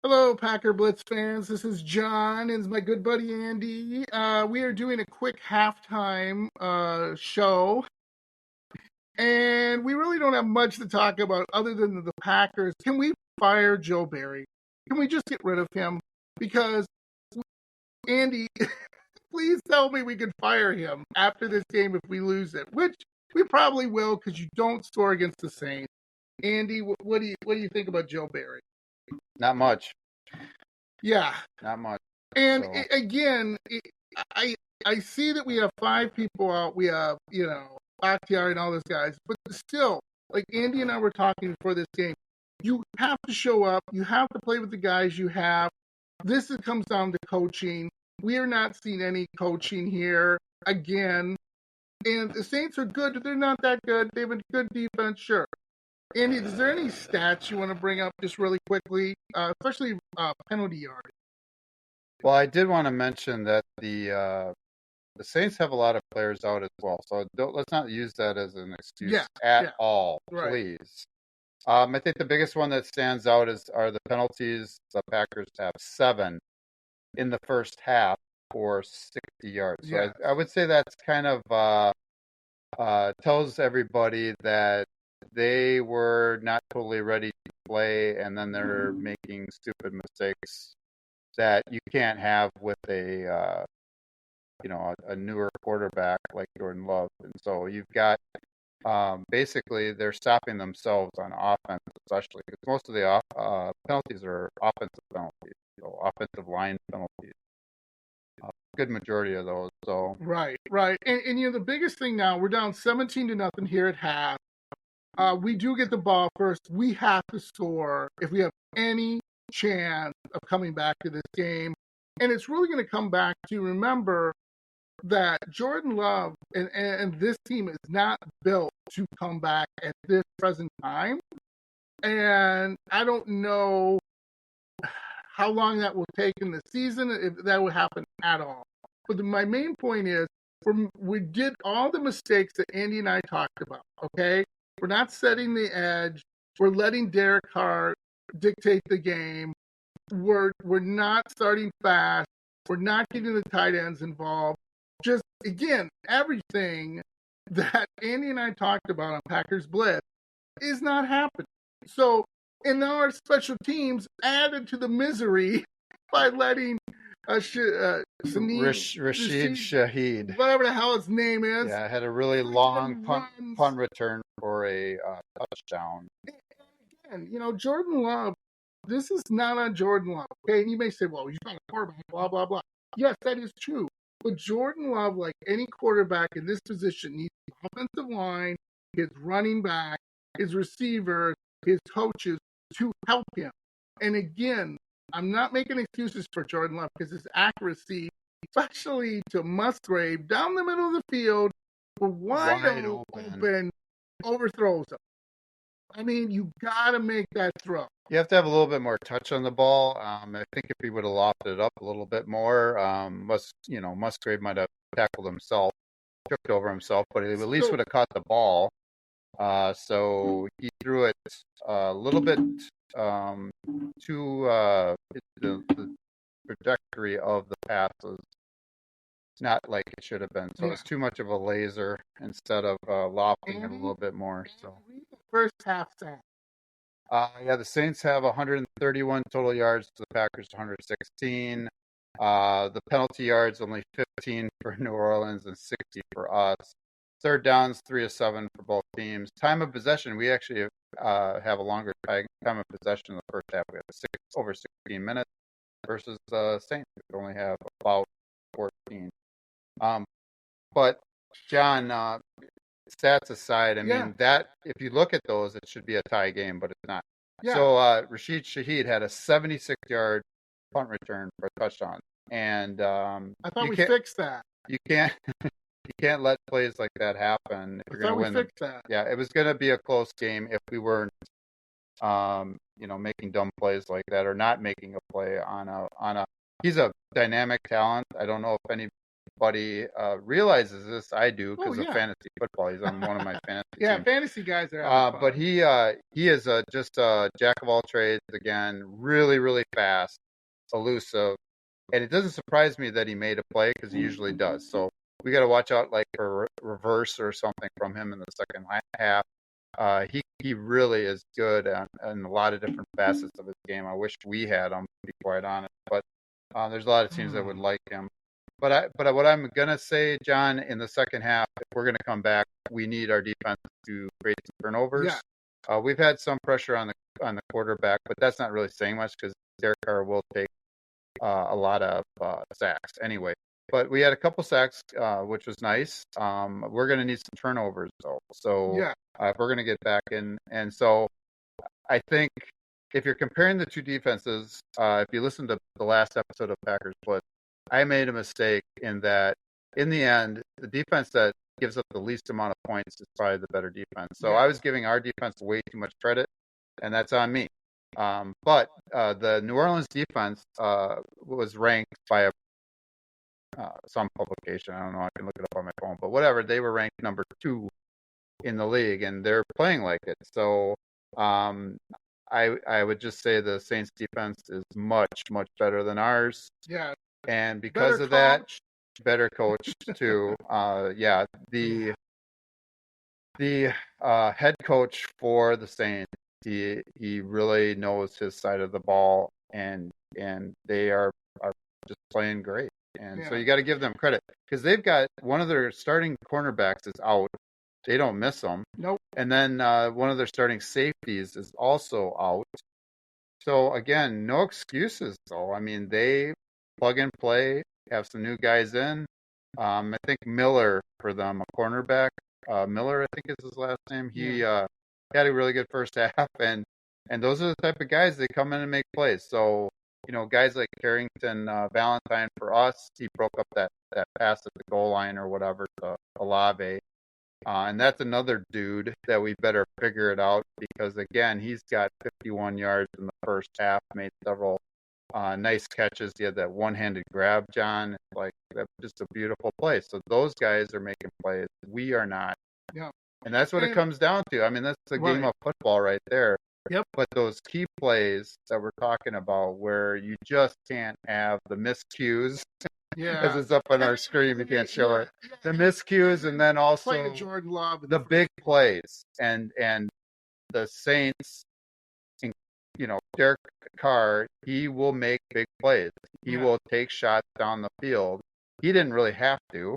Hello, Packer Blitz fans. This is John and my good buddy Andy. We are doing a quick halftime show, and we really don't have much to talk about other than the Packers. Can we fire Joe Barry? Can we just get rid of him? Because, Andy, please tell me we can fire him after this game if we lose it, which we probably will because you don't score against the Saints. Andy, what do you think about Joe Barry? Not much. Yeah, Not much. and So, again, I I see that we have five people out. We have Bakhtiari and all those guys, but still, like Andy and I were talking before this game, you have to show up. You have to play with the guys you have. Comes down to coaching. We are not seeing any coaching here again. And the Saints are good, but they're not that good. They have a good defense, sure. Andy, is there any stats you want to bring up just really quickly, especially penalty yard? well, I did want to mention that the Saints have a lot of players out as well. So let's not use that as an excuse Yeah, at all, right. please. I think the biggest one that stands out are the penalties. The Packers have 7 in the first half for 60 yards. So Yeah. I would say that's kind of tells everybody that they were not totally ready to play, and then they're making stupid mistakes that you can't have with a newer quarterback like Jordan Love. And so you've got basically they're stopping themselves on offense, especially because most of the penalties are offensive penalties, so offensive line penalties. Good majority of those. So Right, right. And the biggest thing now, we're down 17-0 here at half. We do get the ball first. We have to score if we have any chance of coming back to this game. And it's really going to come back to remember that Jordan Love and this team is not built to come back at this present time. And I don't know how long that will take in the season, if that will happen at all. But my main point is we did all the mistakes that Andy and I talked about, okay? We're not setting the edge. We're letting Derek Carr dictate the game. We're not starting fast. We're not getting the tight ends involved. Just, again, everything that Andy and I talked about on Packers Blitz is not happening. So, and now our special teams added to the misery by letting Rashid Shaheed, whatever the hell his name is, yeah, had a really long punt return for a touchdown. And Jordan Love, this is not on Jordan Love. Okay, and you may say, well, he's not a quarterback, blah blah blah. Yes, that is true. But Jordan Love, like any quarterback in this position, needs the offensive line, his running back, his receivers, his coaches to help him. And again, I'm not making excuses for Jordan Love because his accuracy, especially to Musgrave down the middle of the field, wide open, overthrows him. I mean, you got to make that throw. You have to have a little bit more touch on the ball. I think if he would have lofted it up a little bit more, Musgrave might have tackled himself, tripped over himself, but he at least would have caught the ball. So he threw it a little bit too. The trajectory of the pass was not like it should have been. So it's too much of a laser instead of lofting it a little bit more. So first half stat. The Saints have 131 total yards to the Packers 116. The penalty yards only 15 for New Orleans and 60 for us. Third downs 3 of 7 for both teams. Time of possession, we actually have a longer time of possession in the first half. We have over 16 minutes versus the Saints, who only have about 14. But John, stats aside, I mean that if you look at those, it should be a tie game, but it's not. Yeah. So Rashid Shaheed had a 76-yard punt return for a touchdown, and I thought we fixed that. You can't you can't let plays like that happen if you're going to win. Fixed that. Yeah, it was going to be a close game if we weren't, making dumb plays like that or not making a play on a. He's a dynamic talent. I don't know if anybody realizes this. I do because of yeah. fantasy football. He's on one of my fantasy Yeah, teams. fantasy guys are having fun. But he is just a jack of all trades again. Really, really fast, elusive, and it doesn't surprise me that he made a play because he usually does. So we got to watch out like for reverse or something from him in the second half. He really is good in a lot of different facets of his game. I wish we had him, to be quite honest. But there's a lot of teams that would like him. But what I'm gonna say, John, in the second half, if we're gonna come back, we need our defense to create some turnovers. Yeah. We've had some pressure on the quarterback, but that's not really saying much because Derek Carr will take a lot of sacks anyway. But we had a couple sacks, which was nice. We're going to need some turnovers, though. So Yeah. if we're going to get back in, and so I think if you're comparing the two defenses, if you listen to the last episode of Packers Blitz, I made a mistake in that in the end, the defense that gives up the least amount of points is probably the better defense. So I was giving our defense way too much credit, and that's on me. But the New Orleans defense was ranked by some publication. I don't know. I can look it up on my phone, but whatever. They were ranked number 2 in the league, and they're playing like it. So I would just say the Saints defense is much much better than ours. Yeah. And because of that, better coached too. Yeah. The head coach for the Saints, he really knows his side of the ball, and they are just playing great. And so you got to give them credit because they've got one of their starting cornerbacks is out. They don't miss them. Nope. And then one of their starting safeties is also out. So again, no excuses though. I mean, they plug and play, have some new guys in. I think Miller for them, a cornerback. Miller, I think is his last name. He had a really good first half, and those are the type of guys that come in and make plays. So guys like Carrington Valentine for us, he broke up that pass at the goal line or whatever to Olave. And that's another dude that we better figure it out because, again, he's got 51 yards in the first half, made several nice catches. He had that one-handed grab, John. Like, that's just a beautiful play. So those guys are making plays. We are not. Yeah. And that's what it comes down to. I mean, that's the game of football right there. Yep. But those key plays that we're talking about where you just can't have the miscues. Yeah. As it's up on our screen, we can't show it. The miscues and then also Jordan Love the big plays. And the Saints, Derek Carr, he will make big plays. He will take shots down the field. He didn't really have to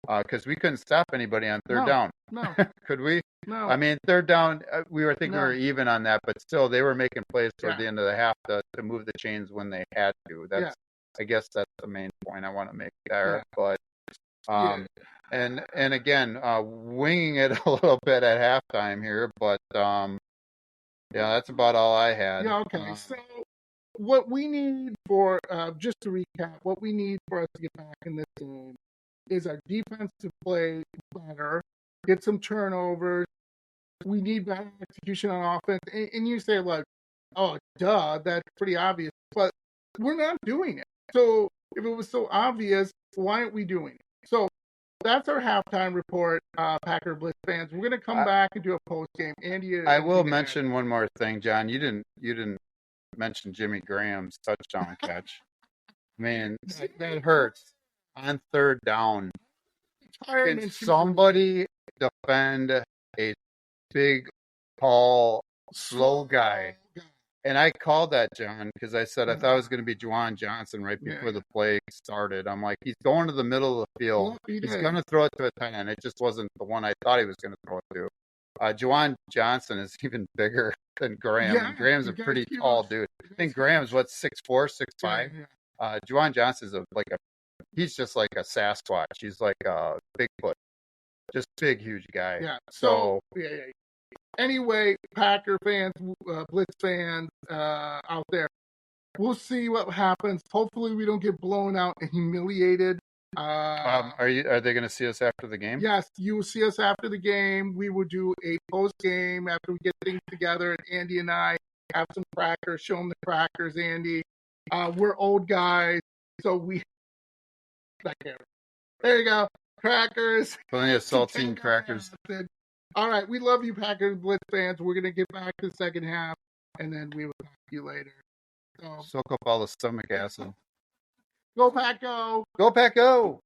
because we couldn't stop anybody on third down. No. Could we? No. I mean, third down, we were thinking we were even on that, but still they were making plays toward the end of the half to move the chains when they had to. I guess that's the main point I want to make there. But and again, winging it a little bit at halftime here, but that's about all I had. Yeah, okay. So what we need for just to recap, what we need for us to get back in this game is our defense to play better, get some turnovers. We need better execution on offense. And you say like, oh, duh, that's pretty obvious, but we're not doing it. So if it was so obvious, why aren't we doing it? So that's our halftime report, Packer Blitz fans. We're going to come back and do a post game. Andy, I will mention one more thing, John. You didn't mention Jimmy Graham's touchdown catch. Man, that hurts on third down. Can somebody defend a big, tall, slow guy? And I called that, John, because I said I thought it was going to be Juwan Johnson right before the play started. I'm like, he's going to the middle of the field. He's going to throw it to a tight end. It just wasn't the one I thought he was going to throw it to. Juwan Johnson is even bigger than Graham. Yeah, Graham's a pretty tall dude. I think Graham's 6'4", 6'5". Juwan Johnson's he's just like a Sasquatch. He's like a Bigfoot. Just big, huge guy. Yeah. So anyway, Packer fans, Blitz fans out there, we'll see what happens. Hopefully, we don't get blown out and humiliated. Are they going to see us after the game? Yes, you will see us after the game. We will do a post game after we get things together, and Andy and I have some crackers. Show them the crackers, Andy. We're old guys, so we. There you go. Crackers. Plenty of saltine crackers. All right. We love you, Packers Blitz fans. We're going to get back to the second half, and then we will talk to you later. So, Soak up all the stomach acid. go, Pack, go. Go, Pack, go.